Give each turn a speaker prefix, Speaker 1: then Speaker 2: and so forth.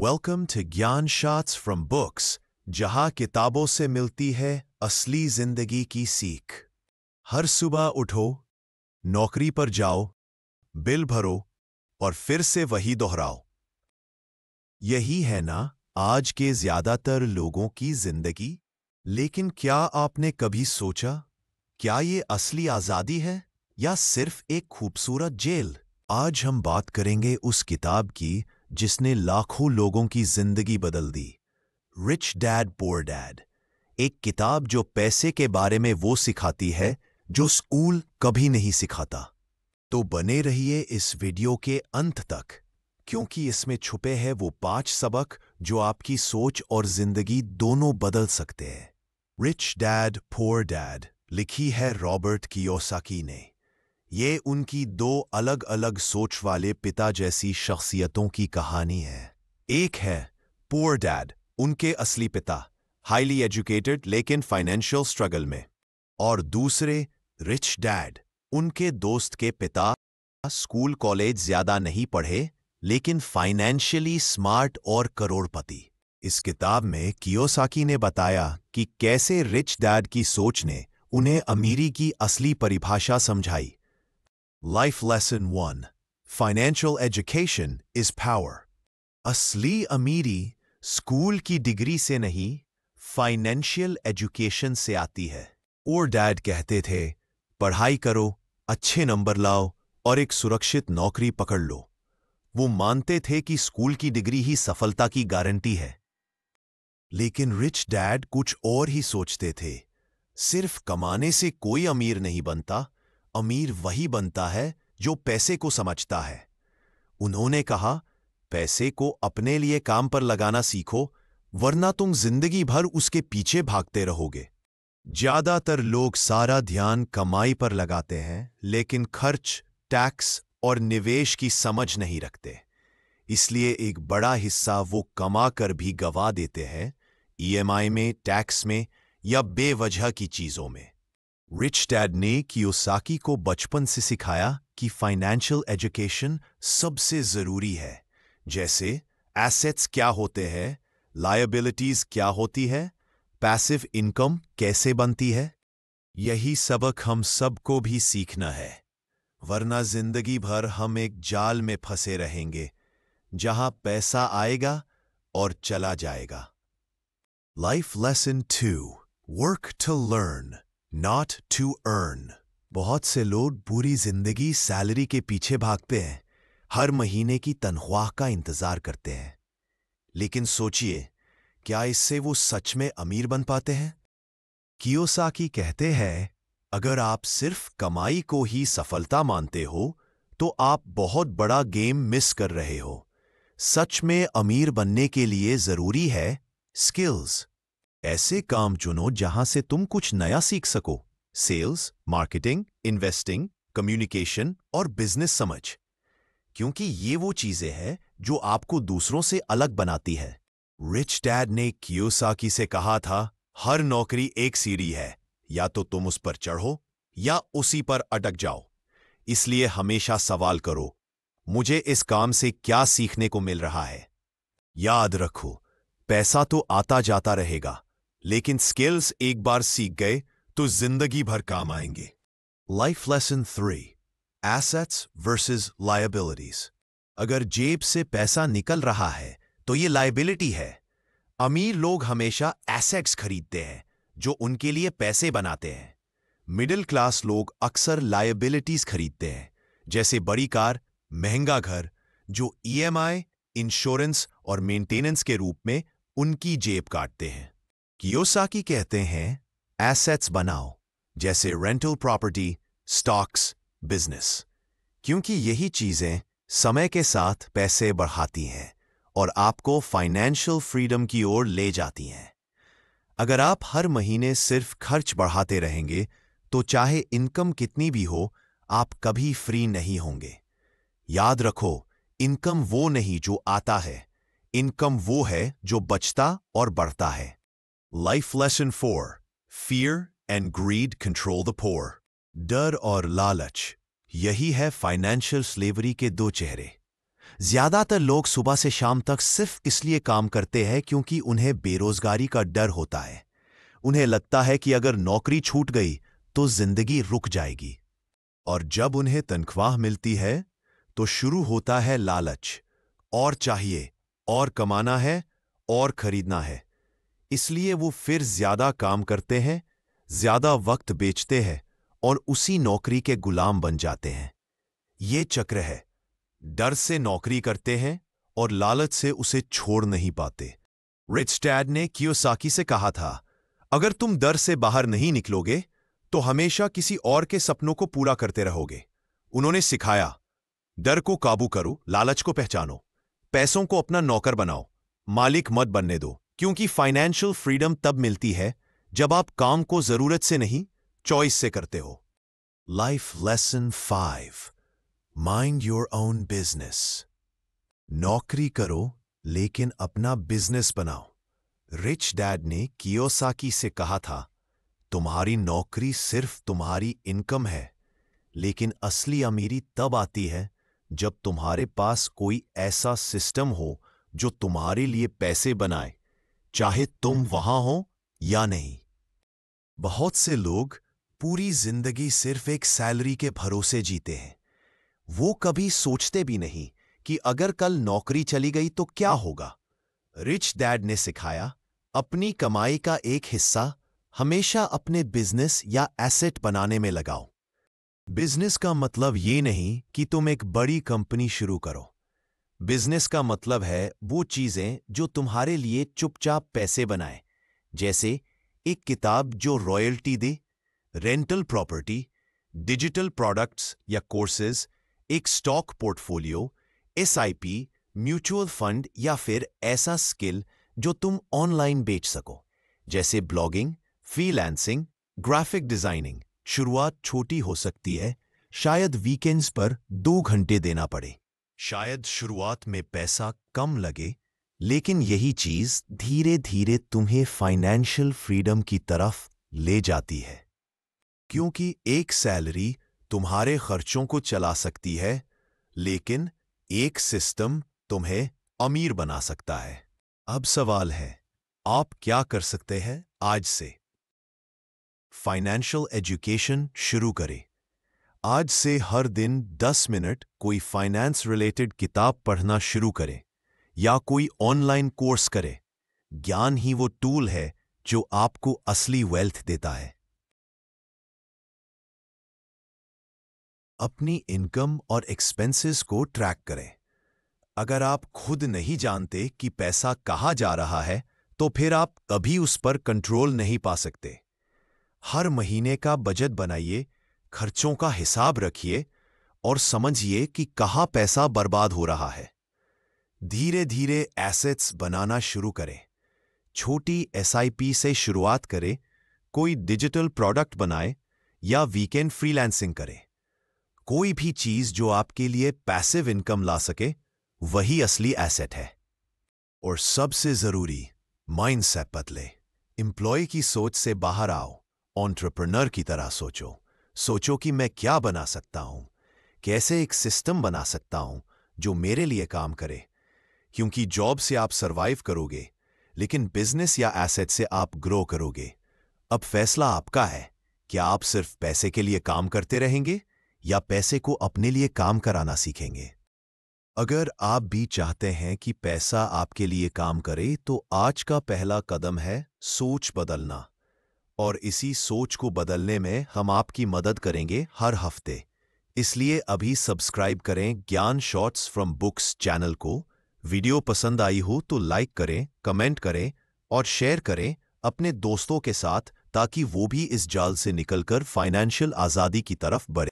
Speaker 1: Welcome to ज्ञान shots from books, जहां किताबों से मिलती है असली जिंदगी की सीख। हर सुबह उठो, नौकरी पर जाओ, बिल भरो और फिर से वही दोहराओ। यही है ना आज के ज्यादातर लोगों की जिंदगी। लेकिन क्या आपने कभी सोचा, क्या ये असली आजादी है या सिर्फ एक खूबसूरत जेल? आज हम बात करेंगे उस किताब की जिसने लाखों लोगों की जिंदगी बदल दी, रिच डैड पुअर डैड। एक किताब जो पैसे के बारे में वो सिखाती है जो स्कूल कभी नहीं सिखाता। तो बने रहिए इस वीडियो के अंत तक, क्योंकि इसमें छुपे हैं वो 5 सबक जो आपकी सोच और जिंदगी दोनों बदल सकते हैं। रिच डैड पुअर डैड लिखी है रॉबर्ट कियोसाकी ने। ये उनकी 2 अलग अलग सोच वाले पिता जैसी शख्सियतों की कहानी है। एक है पुअर डैड, उनके असली पिता, हाईली एजुकेटेड लेकिन फाइनेंशियल स्ट्रगल में। और दूसरे रिच डैड, उनके दोस्त के पिता, स्कूल कॉलेज ज्यादा नहीं पढ़े लेकिन फाइनेंशियली स्मार्ट और करोड़पति। इस किताब में कियोसाकी ने बताया कि कैसे रिच डैड की सोच ने उन्हें अमीरी की असली परिभाषा समझाई। Life Lesson 1: Financial Education is Power। असली अमीरी स्कूल की डिग्री से नहीं, फाइनेंशियल एजुकेशन से आती है। और डैड कहते थे, पढ़ाई करो, अच्छे नंबर लाओ और एक सुरक्षित नौकरी पकड़ लो। वो मानते थे कि स्कूल की डिग्री ही सफलता की गारंटी है। लेकिन रिच डैड कुछ और ही सोचते थे। सिर्फ कमाने से कोई अमीर नहीं बनता, अमीर वही बनता है जो पैसे को समझता है। उन्होंने कहा, पैसे को अपने लिए काम पर लगाना सीखो, वरना तुम जिंदगी भर उसके पीछे भागते रहोगे। ज्यादातर लोग सारा ध्यान कमाई पर लगाते हैं लेकिन खर्च, टैक्स और निवेश की समझ नहीं रखते। इसलिए एक बड़ा हिस्सा वो कमा कर भी गवा देते हैं, ईएमआई में, टैक्स में या बेवजह की चीजों में। रिच डैड ने कियोसाकी को बचपन से सिखाया कि फाइनेंशियल एजुकेशन सबसे जरूरी है, जैसे एसेट्स क्या होते हैं, लायबिलिटीज क्या होती है, पैसिव इनकम कैसे बनती है। यही सबक हम सबको भी सीखना है, वरना जिंदगी भर हम एक जाल में फंसे रहेंगे जहां पैसा आएगा और चला जाएगा। Life lesson 2: work to learn, not to earn. बहुत से लोग पूरी जिंदगी सैलरी के पीछे भागते हैं, हर महीने की तनख्वाह का इंतजार करते हैं। लेकिन सोचिए, क्या इससे वो सच में अमीर बन पाते हैं? कियोसाकी कहते हैं, अगर आप सिर्फ कमाई को ही सफलता मानते हो तो आप बहुत बड़ा गेम मिस कर रहे हो। सच में अमीर बनने के लिए जरूरी है स्किल्स। ऐसे काम चुनो जहां से तुम कुछ नया सीख सको, सेल्स, मार्केटिंग, इन्वेस्टिंग, कम्युनिकेशन और बिजनेस समझ, क्योंकि ये वो चीजें हैं जो आपको दूसरों से अलग बनाती है। रिच डैड ने कियोसाकी से कहा था, हर नौकरी एक सीढ़ी है, या तो तुम उस पर चढ़ो या उसी पर अटक जाओ। इसलिए हमेशा सवाल करो, मुझे इस काम से क्या सीखने को मिल रहा है। याद रखो, पैसा तो आता जाता रहेगा, लेकिन स्किल्स एक बार सीख गए तो जिंदगी भर काम आएंगे। Life lesson 3: assets versus liabilities. अगर जेब से पैसा निकल रहा है तो ये लायबिलिटी है। अमीर लोग हमेशा एसेट्स खरीदते हैं जो उनके लिए पैसे बनाते हैं। मिडिल क्लास लोग अक्सर लायबिलिटीज खरीदते हैं, जैसे बड़ी कार, महंगा घर, जो ईएमआई, इंश्योरेंस और मेंटेनेंस के रूप में उनकी जेब काटते हैं। कियोसाकी कहते हैं, एसेट्स बनाओ, जैसे रेंटल प्रॉपर्टी, स्टॉक्स, बिजनेस, क्योंकि यही चीजें समय के साथ पैसे बढ़ाती हैं और आपको फाइनेंशियल फ्रीडम की ओर ले जाती हैं। अगर आप हर महीने सिर्फ खर्च बढ़ाते रहेंगे तो चाहे इनकम कितनी भी हो, आप कभी फ्री नहीं होंगे। याद रखो, इनकम वो नहीं जो आता है, इनकम वो है जो बचता और बढ़ता है। Life lesson 4: fear and greed control the poor. डर और लालच, यही है फाइनेंशियल स्लेवरी के 2 चेहरे। ज्यादातर लोग सुबह से शाम तक सिर्फ इसलिए काम करते हैं क्योंकि उन्हें बेरोजगारी का डर होता है। उन्हें लगता है कि अगर नौकरी छूट गई तो जिंदगी रुक जाएगी। और जब उन्हें तनख्वाह मिलती है तो शुरू होता है लालच, और चाहिए, और कमाना है, और खरीदना है। इसलिए वो फिर ज्यादा काम करते हैं, ज्यादा वक्त बेचते हैं और उसी नौकरी के गुलाम बन जाते हैं। ये चक्र है। डर से नौकरी करते हैं और लालच से उसे छोड़ नहीं पाते। रिच डैड ने कियोसाकी से कहा था, अगर तुम डर से बाहर नहीं निकलोगे तो हमेशा किसी और के सपनों को पूरा करते रहोगे। उन्होंने सिखाया, डर को काबू करो, लालच को पहचानो, पैसों को अपना नौकर बनाओ, मालिक मत बनने दो, क्योंकि फाइनेंशियल फ्रीडम तब मिलती है जब आप काम को जरूरत से नहीं, चॉइस से करते हो। Life lesson 5, mind your own business. नौकरी करो लेकिन अपना बिजनेस बनाओ। रिच डैड ने कियोसाकी से कहा था, तुम्हारी नौकरी सिर्फ तुम्हारी इनकम है, लेकिन असली अमीरी तब आती है जब तुम्हारे पास कोई ऐसा सिस्टम हो जो तुम्हारे लिए पैसे बनाए, चाहे तुम वहां हो या नहीं। बहुत से लोग पूरी जिंदगी सिर्फ एक सैलरी के भरोसे जीते हैं। वो कभी सोचते भी नहीं कि अगर कल नौकरी चली गई तो क्या होगा। रिच डैड ने सिखाया, अपनी कमाई का एक हिस्सा हमेशा अपने बिजनेस या एसेट बनाने में लगाओ। बिजनेस का मतलब ये नहीं कि तुम एक बड़ी कंपनी शुरू करो। बिजनेस का मतलब है वो चीजें जो तुम्हारे लिए चुपचाप पैसे बनाए, जैसे एक किताब जो रॉयल्टी दे, रेंटल प्रॉपर्टी, डिजिटल प्रोडक्ट्स या कोर्सेज, एक stock portfolio, SIP, mutual fund या फिर ऐसा स्किल जो तुम ऑनलाइन बेच सको, जैसे ब्लॉगिंग, फ्रीलांसिंग, ग्राफिक डिजाइनिंग। शुरुआत छोटी हो सकती है, शायद वीकेंड्स पर 2 घंटे देना पड़े, शायद शुरुआत में पैसा कम लगे, लेकिन यही चीज धीरे धीरे तुम्हें फाइनेंशियल फ्रीडम की तरफ ले जाती है। क्योंकि एक सैलरी तुम्हारे खर्चों को चला सकती है, लेकिन एक सिस्टम तुम्हें अमीर बना सकता है। अब सवाल है, आप क्या कर सकते हैं आज से? फाइनेंशियल एजुकेशन शुरू करें। आज से हर दिन 10 मिनट कोई फाइनेंस रिलेटेड किताब पढ़ना शुरू करें या कोई ऑनलाइन कोर्स करें। ज्ञान ही वो टूल है जो आपको असली वेल्थ देता है। अपनी इनकम और एक्सपेंसेस को ट्रैक करें। अगर आप खुद नहीं जानते कि पैसा कहाँ जा रहा है, तो फिर आप कभी उस पर कंट्रोल नहीं पा सकते। हर महीने का बजट बनाइए, खर्चों का हिसाब रखिए और समझिए कि कहाँ पैसा बर्बाद हो रहा है। धीरे धीरे एसेट्स बनाना शुरू करें। छोटी एसआईपी से शुरुआत करें, कोई डिजिटल प्रोडक्ट बनाए या वीकेंड फ्रीलांसिंग करें। कोई भी चीज जो आपके लिए पैसिव इनकम ला सके, वही असली एसेट है। और सबसे जरूरी, माइंडसेट बदले। एम्प्लॉय की सोच से बाहर आओ, एंटरप्रेन्योर की तरह सोचो। सोचो कि मैं क्या बना सकता हूं, कैसे एक सिस्टम बना सकता हूं जो मेरे लिए काम करे। क्योंकि जॉब से आप सरवाइव करोगे, लेकिन बिजनेस या एसेट से आप ग्रो करोगे। अब फैसला आपका है, क्या आप सिर्फ पैसे के लिए काम करते रहेंगे या पैसे को अपने लिए काम कराना सीखेंगे। अगर आप भी चाहते हैं कि पैसा आपके लिए काम करे, तो आज का पहला कदम है सोच बदलना। और इसी सोच को बदलने में हम आपकी मदद करेंगे हर हफ्ते। इसलिए अभी सब्सक्राइब करें ज्ञान शॉर्ट्स फ्रॉम बुक्स चैनल को। वीडियो पसंद आई हो तो लाइक करें, कमेंट करें और शेयर करें अपने दोस्तों के साथ, ताकि वो भी इस जाल से निकलकर फाइनेंशियल आज़ादी की तरफ बढ़े।